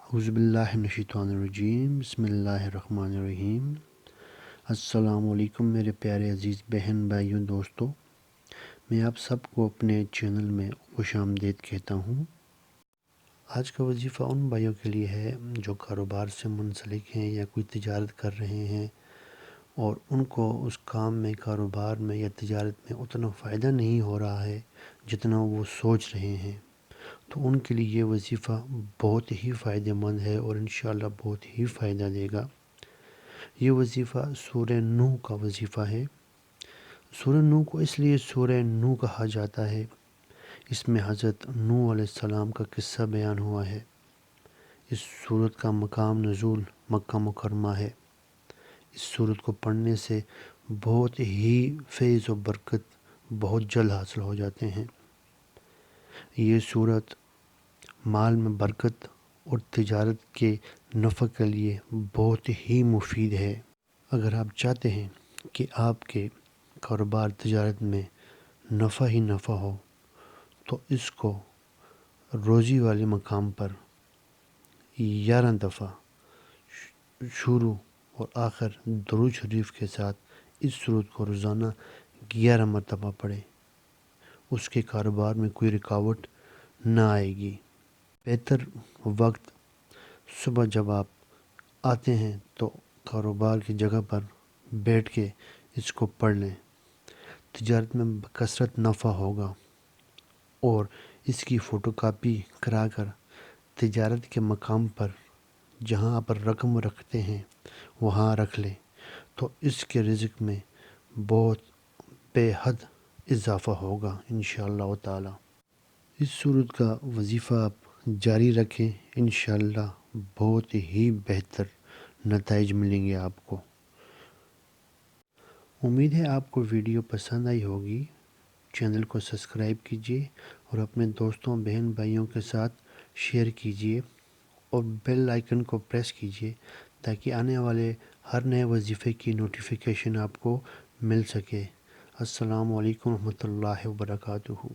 اعوذ باللہ من الشیطان الرجیم، بسم اللہ الرحمن الرحیم۔ السلام علیکم میرے پیارے عزیز بہن بھائیوں دوستوں، میں آپ سب کو اپنے چینل میں خوش آمدید کہتا ہوں۔ آج کا وظیفہ ان بھائیوں کے لیے ہے جو کاروبار سے منسلک ہیں یا کوئی تجارت کر رہے ہیں اور ان کو اس کام میں، کاروبار میں یا تجارت میں اتنا فائدہ نہیں ہو رہا ہے جتنا وہ سوچ رہے ہیں، تو ان کے لیے یہ وظیفہ بہت ہی فائدہ مند ہے اور انشاءاللہ بہت ہی فائدہ دے گا۔ یہ وظیفہ سورہ نوح کا وظیفہ ہے۔ سورہ نوح کو اس لیے سورہ نوح کہا جاتا ہے، اس میں حضرت نوح علیہ السلام کا قصہ بیان ہوا ہے۔ اس سورت کا مقام نزول مکہ مکرمہ ہے۔ اس سورت کو پڑھنے سے بہت ہی فیض و برکت بہت جلد حاصل ہو جاتے ہیں۔ یہ سورت مال میں برکت اور تجارت کے نفع کے لیے بہت ہی مفید ہے۔ اگر آپ چاہتے ہیں کہ آپ کے کاروبار تجارت میں نفع ہی نفع ہو، تو اس کو روزی والے مقام پر 11 دفعہ شروع اور آخر درود شریف کے ساتھ اس سورت کو روزانہ 11 مرتبہ پڑھیں۔ اس کے کاروبار میں کوئی رکاوٹ نہ آئے گی۔ بہتر وقت صبح جب آپ آتے ہیں تو کاروبار کی جگہ پر بیٹھ کے اس کو پڑھ لیں۔ تجارت میں بکثرت نفع ہوگا، اور اس کی فوٹو کاپی کرا کر تجارت کے مقام پر جہاں پر رقم رکھتے ہیں وہاں رکھ لیں، تو اس کے رزق میں بہت بے حد اضافہ ہوگا انشاءاللہ تعالی۔ اس سورت کا وظیفہ آپ جاری رکھیں، انشاءاللہ بہت ہی بہتر نتائج ملیں گے آپ کو۔ امید ہے آپ کو ویڈیو پسند آئی ہوگی۔ چینل کو سبسکرائب کیجیے اور اپنے دوستوں بہن بھائیوں کے ساتھ شیئر کیجیے اور بیل آئیکن کو پریس کیجیے تاکہ آنے والے ہر نئے وظیفے کی نوٹیفیکیشن آپ کو مل سکے۔ السلام علیکم ورحمۃ اللہ وبرکاتہ۔